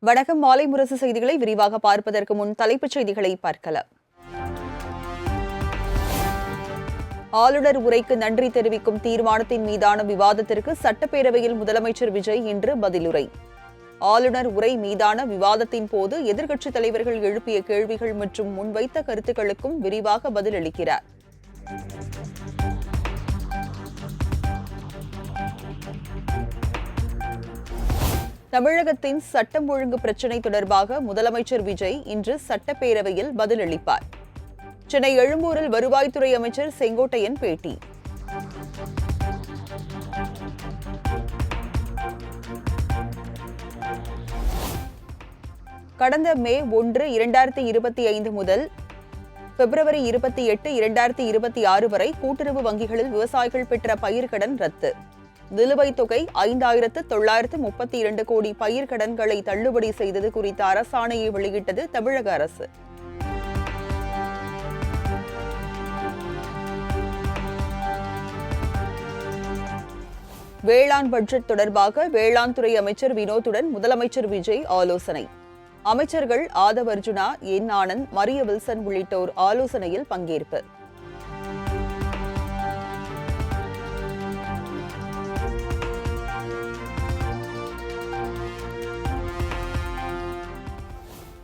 வணக்கம். மாலை முரசு செய்திகளை விரிவாக பார்ப்பதற்கு முன் தலைப்புச் செய்திகளை பார்க்கலாம். ஆளுநர் உரைக்கு நன்றி தெரிவிக்கும் தீர்மானத்தின் மீதான விவாதத்திற்கு சட்டப்பேரவையில் முதலமைச்சர் விஜய் இன்று பதிலுரை. ஆளுநர் உரை மீதான விவாதத்தின் போது எதிர்க்கட்சித் தலைவர்கள் எழுப்பிய கேள்விகள் மற்றும் முன்வைத்த கருத்துக்களுக்கும் விரிவாக பதிலளிக்கிறார். தமிழகத்தின் சட்டம் ஒழுங்கு பிரச்சினை தொடர்பாக முதலமைச்சர் விஜய் இன்று சட்டப்பேரவையில் பதிலளிப்பார். சென்னை எழும்பூரில் வருவாய்த்துறை அமைச்சர் செங்கோட்டையன் பேட்டி. கடந்த மே 1, 2025 முதல் பிப்ரவரி 28, 2026 வரை கூட்டுறவு வங்கிகளில் விவசாயிகள் பெற்ற பயிர்க்கடன் ரத்து. நிலுவைத் தொகை 5,932 கோடி பயிர்க்கடன்களை தள்ளுபடி செய்தது குறித்த அரசாணையை வெளியிட்டது தமிழக அரசு. வேளாண் பட்ஜெட் தொடர்பாக வேளாண் துறை அமைச்சர் வினோத்துடன் முதலமைச்சர் விஜய் ஆலோசனை. அமைச்சர்கள் ஆதவ் அர்ஜுனா, என் ஆனந்த், மரிய வில்சன் உள்ளிட்டோர் ஆலோசனையில் பங்கேற்பு.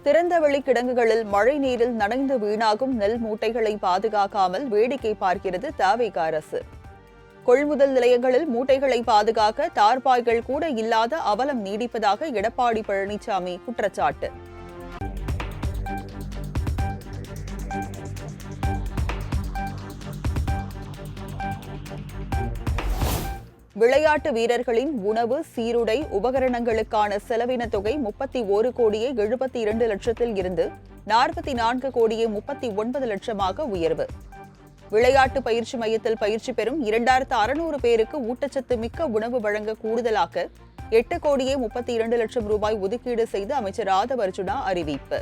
திறந்தவெளி கிடங்குகளில் மழை நீரில் நனைந்து வீணாகும் நெல் மூட்டைகளை பாதுகாக்காமல் வேடிக்கை பார்க்கிறது தவேக அரசு. கொள்முதல் நிலையங்களில் மூட்டைகளை பாதுகாக்க தார்பாய்கள் கூட இல்லாத அவலம் நீடிப்பதாக எடப்பாடி பழனிசாமி குற்றச்சாட்டு. விளையாட்டு வீரர்களின் உணவு, சீருடை, உபகரணங்களுக்கான செலவின தொகை 31 கோடியே 72 லட்சத்தில் இருந்து 44 கோடியே 39 லட்சமாக உயர்வு. விளையாட்டு பயிற்சி மையத்தில் பயிற்சி பெறும் 2600 பேருக்கு ஊட்டச்சத்து மிக்க உணவு வழங்க கூடுதலாக 8 கோடியே 32 லட்சம் ரூபாய் ஒதுக்கீடு செய்து அமைச்சர் ஆதவ் அர்ஜுனா அறிவிப்பு.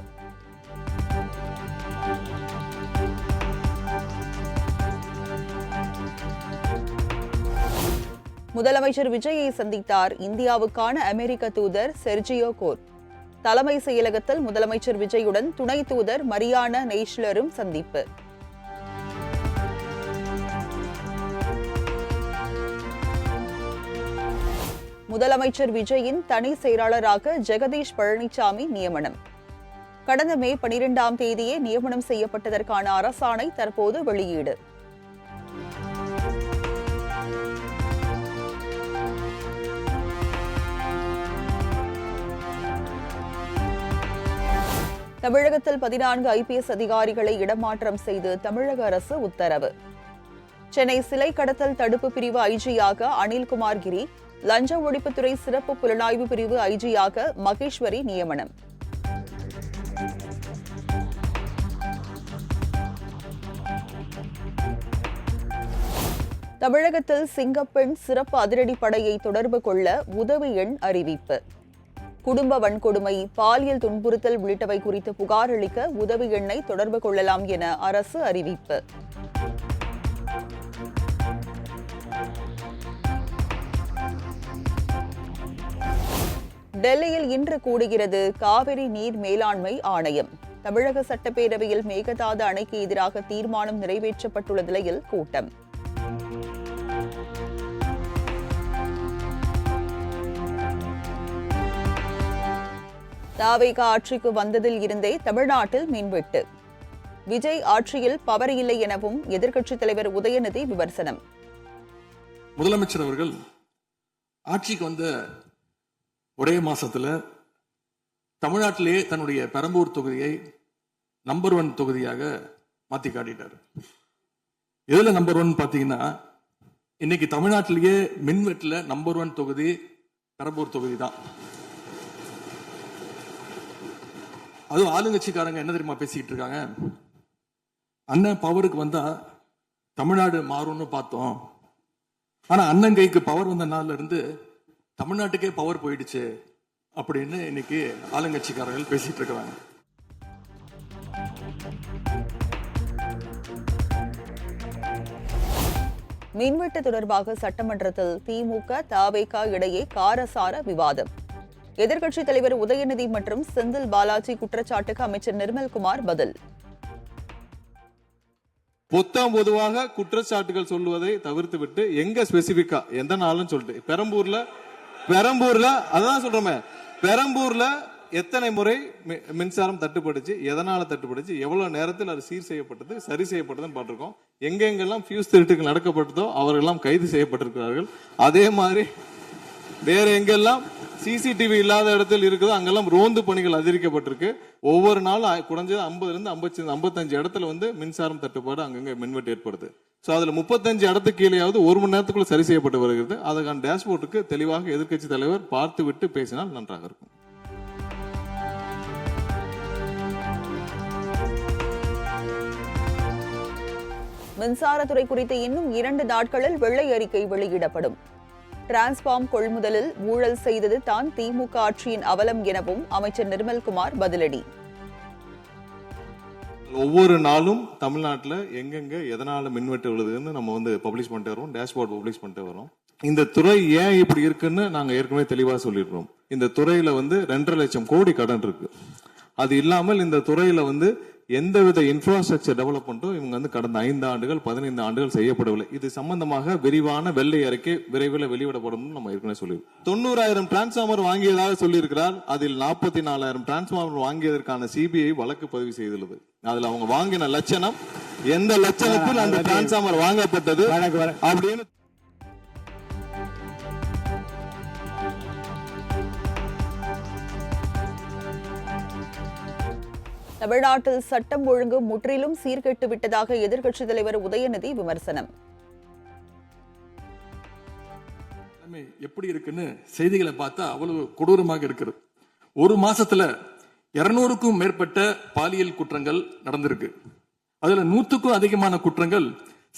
முதலமைச்சர் விஜயை சந்தித்தார் இந்தியாவுக்கான அமெரிக்க தூதர் செர்ஜியோ கோர். தலைமை செயலகத்தில் முதலமைச்சர் விஜயுடன் துணை தூதர் மரியானா நெய்ஷ்லரும் சந்திப்பு. முதலமைச்சர் விஜயின் தனி செயலாளராக ஜெகதீஷ் பழனிசாமி நியமனம். கடந்த மே 12ஆம் தேதியே நியமனம் செய்யப்பட்டதற்கான அரசாணை தற்போது வெளியீடு. தமிழகத்தில் 14 IPS அதிகாரிகளை இடமாற்றம் செய்து தமிழக அரசு உத்தரவு. சென்னை சிலை கடத்தல் தடுப்பு பிரிவு ஐஜியாக அனில்குமார் கிரி, லஞ்ச ஒழிப்புத்துறை சிறப்பு புலனாய்வு பிரிவு ஐஜியாக மகேஸ்வரி நியமனம். தமிழகத்தில் சிங்கப்பெண் சிறப்பு அதிரடிப்படையை தொடர்பு கொள்ள உதவி எண் அறிவிப்பு. குடும்ப வன்கொடுமை, பாலியல் துன்புறுத்தல் உள்ளிட்டவை குறித்து புகார் அளிக்க உதவி எண்ணை தொடர்பு கொள்ளலாம் என அரசு அறிவிப்பு. டெல்லியில் இன்று கூடுகிறது காவிரி நீர் மேலாண்மை ஆணையம். தமிழக சட்டப்பேரவையில் மேகதாது அணைக்கு எதிராக தீர்மானம் நிறைவேற்றப்பட்டுள்ள நிலையில் கூட்டம். தவேக ஆட்சிக்கு வந்ததில் இருந்தே தமிழ்நாட்டில் மின்வெட்டு. விஜய் ஆட்சியில் பவர் இல்லை எனவும் எதிர்க்கட்சித் தலைவர் உதயநிதி விமர்சனம். முதலமைச்சர் அவர்கள் ஆட்சிக்கு வந்த ஒரே மாசத்துல தமிழ்நாட்டிலே தன்னுடைய பெரம்பூர் தொகுதியை நம்பர் 1 தொகுதியாக மாத்தி காட்டிட்டார். எதுல நம்பர் 1 பாத்தீங்கன்னா, இன்னைக்கு தமிழ்நாட்டிலேயே மின்வெட்டுல நம்பர் 1 தொகுதி பெரம்பூர் தொகுதி தான். அதுவும் ஆளுங்கட்சிக்காரங்க என்ன தெரியுமா பேசிக்கிட்டு இருக்காங்க, அண்ணன் பவருக்கு வந்தா தமிழ்நாடு மாறும்னு பார்த்தோம், ஆனா அண்ணன் கைக்கு பவர் வந்த நாள்ல இருந்து தமிழ்நாட்டுக்கே பவர் போயிடுச்சு அப்படின்னு இன்னைக்கு ஆளுங்கட்சிக்காரர்கள் பேசிட்டு இருக்கிறாங்க. மின்வெட்டு தொடர்பாக சட்டமன்றத்தில் திமுக, தவேக இடையே காரசார விவாதம். எதிர்க்கட்சித் தலைவர் உதயநிதி மற்றும் செந்தில் பாலாஜி குற்றச்சாட்டுக்கு அமைச்சர் நிர்மல்குமார் பதில். பொதுவாக குற்றச்சாட்டுகள் சொல்லுவதை தவிர்த்து விட்டு எங்க ஸ்பெசிபிக்கா எந்த நாளும் சொல்லிட்டு பெரம்பூர்ல அதான் சொல்றோமே, பெரம்பூர்ல எத்தனை முறை மின்சாரம் தட்டுப்படுச்சு, எதனால தட்டுப்படுச்சு, எவ்வளவு நேரத்தில் அது சீர் செய்யப்பட்டது, சரி செய்யப்பட்டதுன்னு பார்த்திருக்கோம். எங்கெங்கெல்லாம் ஃபியூஸ் திருட்டுகள் நடக்கப்பட்டதோ அவர்களெல்லாம் கைது செய்யப்பட்டிருக்கிறார்கள். அதே மாதிரி வேற எங்கெல்லாம் சிசிடிவி இல்லாத இடத்தில் இருக்குதோ அங்கெல்லாம் ரோந்து பணிகள் அதிகரிக்கப்பட்டிருக்கு. ஒவ்வொரு நாளும் குறைஞ்சது 50-55 இடத்துல மின்சாரம் தட்டுப்பாடு அங்கங்க மின்வெட்டு ஏற்படுது. சோ அதுல 35 இடத்துக்கு கீழேயாவது 1 மணி நேரத்துக்குள்ள சரி செய்யப்பட்டு வருகிறது. அதுக்கான டேஷ்போர்டுக்கு தெளிவாக எதிர்க்கட்சி தலைவர் பார்த்து விட்டு பேசினால் நன்றாக இருக்கும். மின்சாரத்துறை குறித்து இன்னும் 2 நாட்களில் வெள்ளை அறிக்கை வெளியிடப்படும். டிரான்ஸ்பார்ம் கொள்முதலில் ஊழல் செய்தது தான் திமுக ஆட்சியின் அவலம் எனவும் அமைச்சர் நிர்மல்குமார் பதிலடி. ஒவ்வொரு நாளும் தமிழ்நாட்டில் எங்கெங்க எதனால மின்வெட்டு விழுதுன்னு நம்ம பப்ளிஷ் பண்ணிட்டு வரோம், டேஷ்போர்ட் பப்ளிஷ் பண்ணிட்டு வரோம். இந்த துறை ஏன் இப்படி இருக்குன்னு நாங்க ஏற்கனவே தெளிவா சொல்லிடுறோம். இந்த துறையில 2.5 லட்சம் கோடி கடன் இருக்கு. அது இல்லாமல் இந்த துறையில எந்தவித இன்ஃப்ராஸ்ட்ரக்சர் டெவலப்மெண்ட்டும் இவங்க கடந்த 5 ஆண்டுகள் 15 ஆண்டுகள் செய்யப்படவில்லை. இது சம்பந்தமாக விரிவான வெள்ளை அறிக்கை விரைவில் வெளியிடப்படும் நம்ம ஏற்கனவே சொல்லியிருக்கோம். 90,000 டிரான்ஸ்பார்மர் வாங்கியதாக சொல்லியிருக்கிறார். அதில் 44,000 டிரான்ஸ்பார்மர் வாங்கியதற்கான சிபிஐ வழக்கு பதிவு செய்துள்ளது. அதுல அவங்க வாங்கின லட்சணம், எந்த லட்சணத்தில் அந்த டிரான்ஸ்பார்மர் வாங்கப்பட்டது அப்படின்னு. தமிழ்நாட்டில் சட்டம் ஒழுங்கு முற்றிலும் சீர்கெட்டு விட்டதாக எதிர்க்கட்சித் தலைவர் உதயநிதி விமர்சனம். எப்படி இருக்குன்னு செய்திகளை பார்த்தா அவ்வளவு கொடூரமாக இருக்கிறது. ஒரு மாசத்துல 200க்கும் மேற்பட்ட பாலியல் குற்றங்கள் நடந்திருக்கு. அதுல 100க்கும் அதிகமான குற்றங்கள்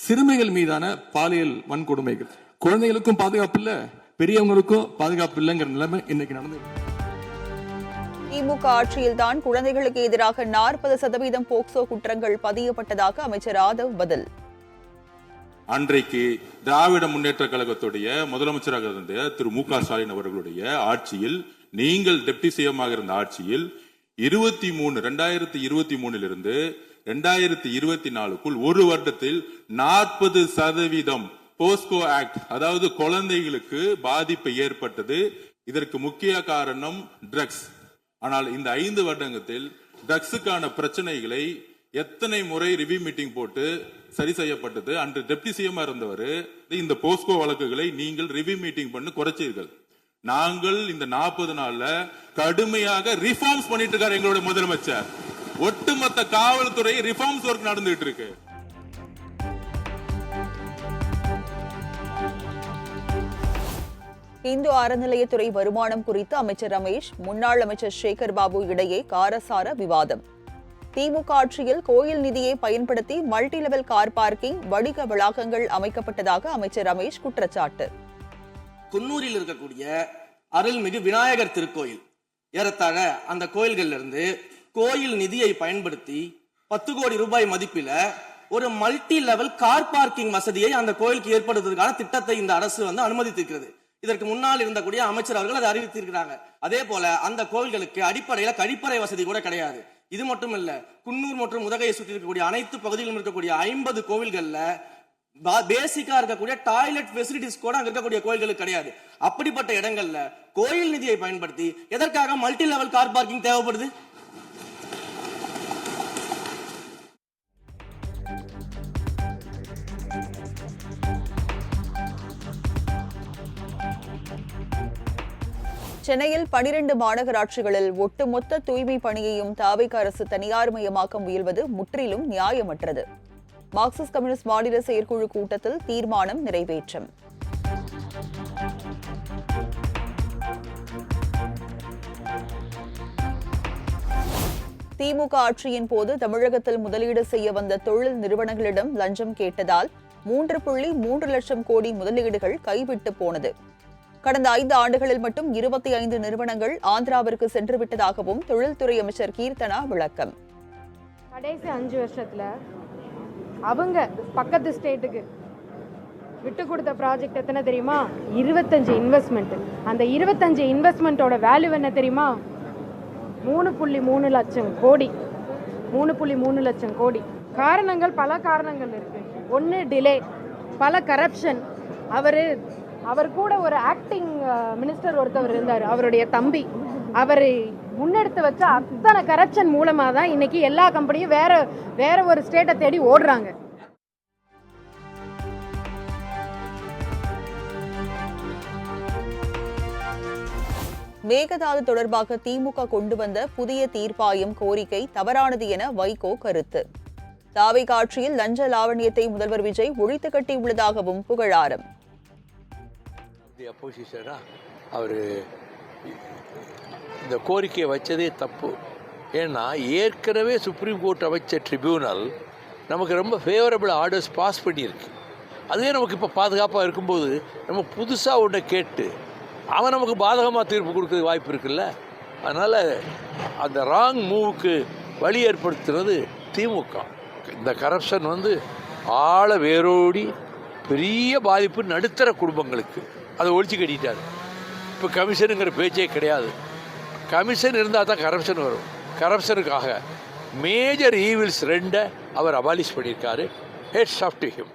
சிறுமிகள் மீதான பாலியல் வன்கொடுமைகள். குழந்தைகளுக்கும் பாதுகாப்பு இல்ல, பெரியவங்களுக்கும் பாதுகாப்பு இல்லைங்கிற நிலைமை இன்னைக்கு நடந்திருக்கு. திமுக ஆட்சியில் தான் குழந்தைகளுக்கு எதிராக 40% போக்சோ குற்றங்கள் பதியப்பட்டதாக அமைச்சர் ஆதவ் பதில். அன்றைக்கு திராவிட முன்னேற்ற கழகத்துடைய முதலமைச்சராக இருந்த திரு மு.க. ஸ்டாலின் அவர்களுடைய ஆட்சியில், நீங்கள் டெப்டி சிஎம்மாக இருந்த ஆட்சியில் 2023 2024க்குள் ஒரு வருடத்தில் 40% போஸ்கோ ஆக்ட், அதாவது குழந்தைகளுக்கு பாதிப்பு ஏற்பட்டது. இதற்கு முக்கிய காரணம் ட்ரக்ஸ். ஆனால் இந்த 5 வருடத்தில் ட்ரக்ஸுக்கான பிரச்சனைகளை எத்தனை முறை ரிவ்யூ மீட்டிங் போட்டு சரி செய்யப்பட்டது. அன்று டெப்டி சிஎம் இருந்தவர் இந்த போஸ்கோ வழக்குகளை நீங்கள் ரிவ்யூ மீட்டிங் பண்ணி குறைச்சீர்கள். நாங்கள் இந்த 40 நாள்ல கடுமையாக ரிஃபார்ம்ஸ் பண்ணிட்டு இருக்காரு எங்களுடைய முதலமைச்சர். ஒட்டுமொத்த காவல்துறை ரிஃபார்ம்ஸ் ஒர்க் நடந்துட்டு இருக்கு. இந்து அறநிலையத்துறை வருமானம் குறித்து அமைச்சர் ரமேஷ், முன்னாள் அமைச்சர் சேகர் பாபு இடையே காரசார விவாதம். திமுக ஆட்சியில் கோயில் நிதியை பயன்படுத்தி மல்டி லெவல் கார் பார்க்கிங், வணிக வளாகங்கள் அமைக்கப்பட்டதாக அமைச்சர் ரமேஷ் குற்றச்சாட்டு. குன்னூரில் இருக்கக்கூடிய அருள்மிகு விநாயகர் திருக்கோயில், ஏறத்தாழ அந்த கோயில்கள்ல இருந்து கோயில் நிதியை பயன்படுத்தி 10 கோடி ரூபாய் மதிப்பில ஒரு மல்டி லெவல் கார் பார்க்கிங் வசதியை அந்த கோயிலுக்கு ஏற்படுத்துவதற்கான திட்டத்தை இந்த அரசு அனுமதித்திருக்கிறது. இதற்கு முன்னால் இருந்தக்கூடிய அமைச்சர் அவர்கள் அதை அறிவித்திருக்கிறாங்க. அதே போல அந்த கோவில்களுக்கு அடிப்படையில கழிப்பறை வசதி கூட கிடையாது. இது மட்டும் இல்ல, குன்னூர் மற்றும் உதகையை சுற்றி இருக்கக்கூடிய அனைத்து பகுதிகளிலும் இருக்கக்கூடிய 50 கோவில்கள்ல பேசிக்கா இருக்கக்கூடிய டாய்லெட் ஃபெசிலிட்டிஸ் கூட அங்க இருக்கக்கூடிய கோயில்களுக்கு கிடையாது. அப்படிப்பட்ட இடங்கள்ல கோயில் நிதியை பயன்படுத்தி எதற்காக மல்டி லெவல் கார் பார்க்கிங் தேவைப்படுது? சென்னையில் 12 மாநகராட்சிகளில் ஒட்டுமொத்த தூய்மை பணியையும் தவிக அரசு தனியார்மயமாக்க முயல்வது முற்றிலும் நியாயமற்றது. மார்க்சிஸ்ட் கம்யூனிஸ்ட் மாநில செயற்குழு கூட்டத்தில் தீர்மானம் நிறைவேற்றம். திமுக ஆட்சியின் போது தமிழகத்தில் முதலீடு செய்ய வந்த தொழில் நிறுவனங்களிடம் லஞ்சம் கேட்டதால் 3.3 லட்சம் கோடி முதலீடுகள் கைவிட்டு போனது. கடந்த 5 ஆண்டுகளில் மட்டும் 25 நிறுவனங்கள் ஆந்திராவிற்கு சென்று விட்டதாகவும் தொழில்துறை அமைச்சர் கீர்த்தனா விளக்கம். கடைசி 5 வருஷத்துல அவங்க பக்கத்து ஸ்டேட்டுக்கு விட்டு கொடுத்த ப்ராஜெக்ட் எத்தனை தெரியுமா? 25 இன்வெஸ்ட்மெண்ட். அந்த 25 இன்வெஸ்ட்மெண்ட்டோட வேல்யூ என்ன தெரியுமா? 3.3 லட்சம் கோடி. 3.3 லட்சம் கோடி. காரணங்கள், பல காரணங்கள் இருக்கு. ஒன்று டிலே, பல கரப்ஷன். அவர் கூட ஒரு ஆக்டிங் மினிஸ்டர் ஒருத்தவர் இருந்தார், அவருடைய தம்பி. அவர் முன்னெடுத்து வச்ச அத்தனை கரப்ஷன் மூலமாக தான் இன்னைக்கு எல்லா கம்பெனியும் வேற ஒரு ஸ்டேட்டை தேடி ஓடுறாங்க. மேகதாது தொடர்பாக திமுக கொண்டு வந்த புதிய தீர்ப்பாயம் கோரிக்கை தவறானது என வைகோ கருத்து. தாவேகா ஆட்சியில் லஞ்ச லாவண்யத்தை முதல்வர் விஜய் ஒழித்து கட்டியுள்ளதாகவும் புகழாரம். அவர் இந்த கோரிக்கையை வச்சதே தப்பு. ஏன்னா ஏற்கனவே சுப்ரீம் கோர்ட் அமைச்ச ட்ரிபியூனல் நமக்கு ரொம்ப ஃபேவரபிள் ஆர்டர்ஸ் பாஸ் பண்ணியிருக்கு. அதுவே நமக்கு இப்போ பாதுகாப்பாக இருக்கும்போது நம்ம புதுசாக ஒன்றை கேட்டு அவன் நமக்கு பாதகமாக தீர்ப்பு கொடுக்கறதுக்கு வாய்ப்பு இருக்குல்ல. அதனால் அந்த ராங் மூவுக்கு வழி ஏற்படுத்துறது திமுக. இந்த கரப்ஷன் ஆழ வேரோடி பெரிய பாதிப்பு நடுத்தர குடும்பங்களுக்கு. அதை ஒழிச்சு கட்டிட்டார். இப்போ கமிஷனுங்கிற பேச்சே கிடையாது. கமிஷன் இருந்தால் தான் கரப்ஷன் வரும். கரப்ஷனுக்காக மேஜர் ஈவில்ஸ் 2 அவர் அபாலிஷ் பண்ணியிருக்காரு. Hats off to him.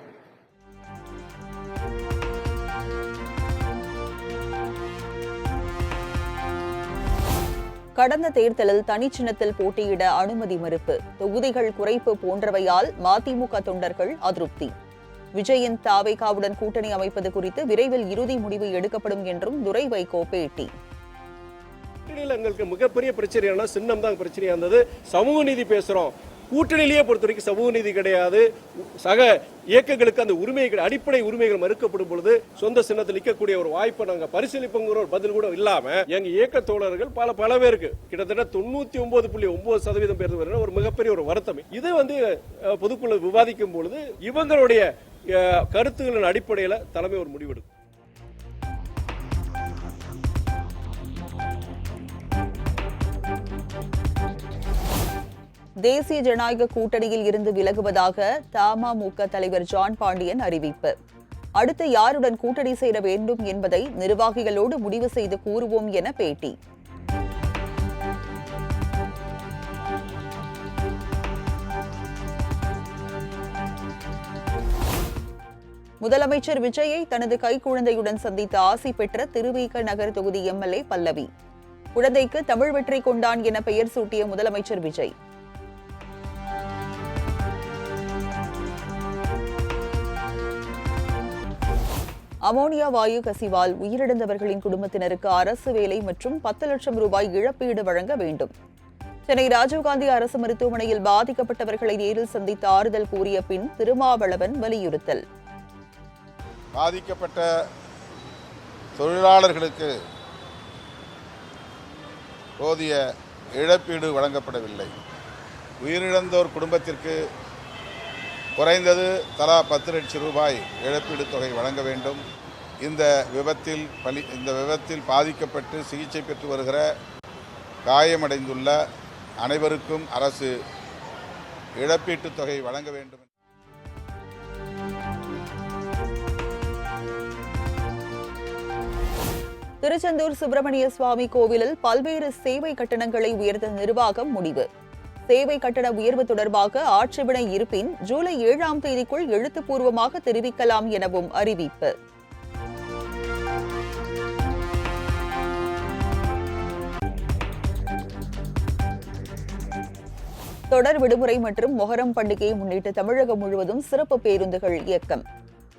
கடந்த தேர்தலில் தனிச்சின்னத்தில் போட்டியிட அனுமதி மறுப்பு, தொகுதிகள் குறைப்பு போன்றவையால் மதிமுக தொண்டர்கள் அதிருப்தி. விஜயின் தாவேகாவுடன் கூட்டணி அமைப்பது குறித்து விரைவில் இறுதி முடிவு எடுக்கப்படும் என்றும் துரை வைகோ பேட்டி. எங்களுக்கு மிகப்பெரிய பிரச்சனையான சின்னம் தான் பிரச்சனையா இருந்தது. சமூக நீதி பேசுறோம், கூட்டணியிலேயே பொறுத்த வரைக்கும் சமூக நீதி கிடையாது. சக இயக்கங்களுக்கு அந்த உரிமைகள், அடிப்படை உரிமைகள் மறுக்கப்படும் பொழுது சொந்த சின்னத்தில் நிற்கக்கூடிய ஒரு வாய்ப்பை நாங்கள் பரிசீலிப்புங்கிற ஒரு பதில் கூட இல்லாம எங்க இயக்க தோழர்கள் பல பேருக்கு கிட்டத்தட்ட 99.9% பேர் வர ஒரு மிகப்பெரிய ஒரு வருத்தம். இது பொதுக்குழு விவாதிக்கும் பொழுது இவங்களுடைய கருத்துக்களின் அடிப்படையில் தலைமை ஒரு முடிவெடுக்கும். தேசிய ஜனநாயக கூட்டணியில் இருந்து விலகுவதாக தமாமுக தலைவர் ஜான் பாண்டியன் அறிவிப்பு. அடுத்து யாருடன் கூட்டணி சேர வேண்டும் என்பதை நிர்வாகிகளோடு முடிவு செய்து கூறுவோம் என பேட்டி. முதலமைச்சர் விஜயை தனது கைக்குழந்தையுடன் சந்தித்து ஆசி பெற்ற திருவிக நகர் தொகுதி எம்எல்ஏ பல்லவி. குழந்தைக்கு தமிழ் வெற்றி கொண்டான் என பெயர் சூட்டிய முதலமைச்சர் விஜய். அமோனியா வாயு கசிவால் உயிரிழந்தவர்களின் குடும்பத்தினருக்கு அரசு வேலை மற்றும் 10 லட்சம் ரூபாய் இழப்பீடு வழங்க வேண்டும். சென்னை ராஜீவ்காந்தி அரசு மருத்துவமனையில் பாதிக்கப்பட்டவர்களை நேரில் சந்தித்து ஆறுதல் கூறிய பின் திருமாவளவன் வலியுறுத்தல். பாதிக்கப்பட்ட தொழிலாளர்களுக்கு போதிய இழப்பீடு வழங்கப்படவில்லை. உயிரிழந்தோர் குடும்பத்திற்கு குறைந்தது தலா 10 லட்சம் ரூபாய் இழப்பீடு தொகை வழங்க வேண்டும். இந்த விபத்தில் பாதிக்கப்பட்டு சிகிச்சை பெற்று வருகிற காயமடைந்துள்ள அனைவருக்கும் அரசு இழப்பீட்டுத் தொகை வழங்க வேண்டும். திருச்செந்தூர் சுப்பிரமணிய சுவாமி கோவிலில் பல்வேறு சேவை கட்டணங்களை உயர்த்த நிர்வாகம் முடிவு. சேவை கட்டண உயர்வு தொடர்பாக ஆட்சேபனை இருப்பின் ஜூலை 7ஆம் தேதிக்குள் எழுத்துப்பூர்வமாக தெரிவிக்கலாம் எனவும் அறிவிப்பு. தொடர் விடுமுறை மற்றும் மொஹரம் பண்டிகையை முன்னிட்டு தமிழகம் முழுவதும் சிறப்பு பேருந்துகள் இயக்கம்.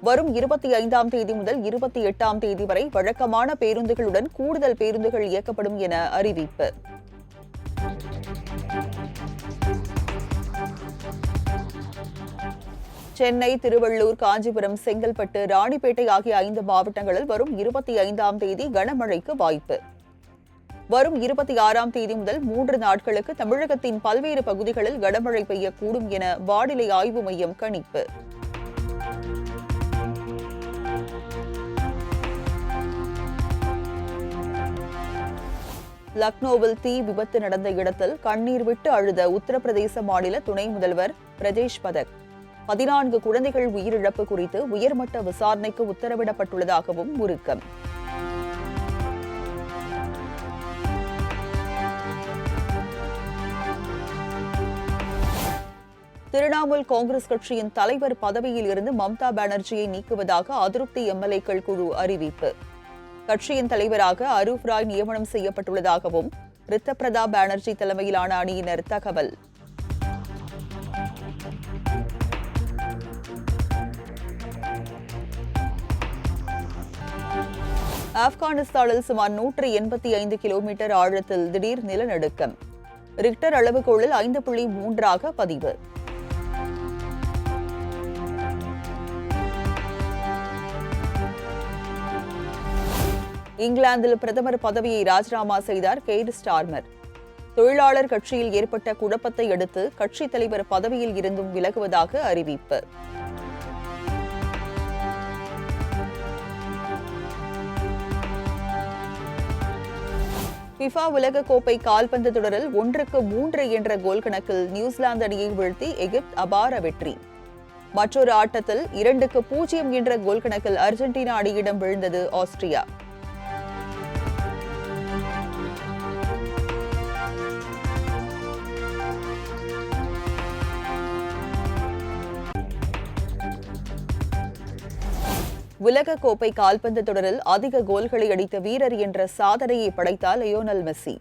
வரும் 25ஆம் தேதி முதல் 28ஆம் தேதி வரை வழக்கமான பேருந்துகளுடன் கூடுதல் பேருந்துகள் இயக்கப்படும் என அறிவிப்பு. சென்னை, திருவள்ளூர், காஞ்சிபுரம், செங்கல்பட்டு, ராணிப்பேட்டை ஆகிய 5 மாவட்டங்களில் வரும் 25ஆம் தேதி கனமழைக்கு வாய்ப்பு. வரும் 26ஆம் தேதி முதல் 3 நாட்களுக்கு தமிழகத்தின் பல்வேறு பகுதிகளில் கனமழை பெய்யக்கூடும் என வானிலை ஆய்வு மையம் கணிப்பு. லக்னோவில் தீ விபத்து நடந்த இடத்தில் கண்ணீர் விட்டு அழுத உத்தரப்பிரதேச மாநில துணை முதல்வர் பிரஜேஷ் பதக். 14 குழந்தைகள் உயிரிழப்பு குறித்து உயர்மட்ட விசாரணைக்கு உத்தரவிடப்பட்டுள்ளதாகவும் உருக்கம். திரிணாமுல் காங்கிரஸ் கட்சியின் தலைவர் பதவியில் இருந்து மம்தா பானர்ஜியை நீக்குவதாக அதிருப்தி எம்எல்ஏக்கள் குழு அறிவிப்பு. கட்சியின் தலைவராக அரூப் ராய் நியமனம் செய்யப்பட்டுள்ளதாகவும் ரித்தபிரதா பானர்ஜி தலைமையிலான அணியினர் தகவல். ஆப்கானிஸ்தானில் சுமார் 185 கிலோமீட்டர் ஆழத்தில் திடீர் நிலநடுக்கம். ரிக்டர் அளவுகோலில் 5.3 பதிவு. இங்கிலாந்தில் பிரதமர் பதவியை ராஜினாமா செய்தார் கெய்ர் ஸ்டார்மர். தொழிலாளர் கட்சியில் ஏற்பட்ட குழப்பத்தை அடுத்து கட்சித் தலைவர் பதவியில் இருந்தும் விலகுவதாக அறிவிப்பு. ஃபிஃபா உலகக்கோப்பை கால்பந்து தொடரில் 1-3 என்ற கோல் கணக்கில் நியூசிலாந்து அணியை வீழ்த்தி எகிப்து அபார வெற்றி. மற்றொரு ஆட்டத்தில் 2-0 என்ற கோல் கணக்கில் அர்ஜென்டினா அணியிடம் வீழ்ந்தது ஆஸ்திரியா. உலகக்கோப்பை கால்பந்து தொடரில் அதிக கோல்களை அடித்த வீரர் என்ற சாதனையை படைத்தார் லியோனல் மெஸ்ஸி.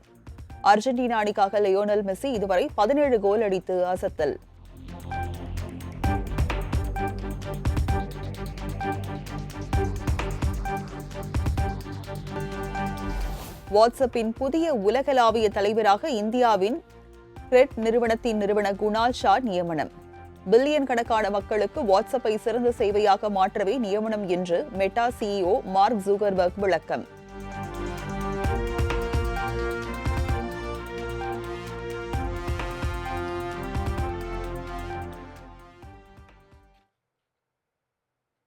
அர்ஜென்டினா அணிக்காக லியோனல் மெஸ்ஸி இதுவரை 17 கோல் அடித்து அசத்தல். வாட்ஸ்அப்பின் புதிய உலகளாவிய தலைவராக இந்தியாவின் கிரெட் நிறுவனத்தின் நிறுவனர் குணால் ஷா நியமனம். பில்லியன் கணக்கான மக்களுக்கு வாட்ஸ்அப்பை சிறந்த சேவையாக மாற்றவே நியமனம் என்று மெட்டா சிஇஓ மார்க் ஜூகர்பர்க் விளக்கம்.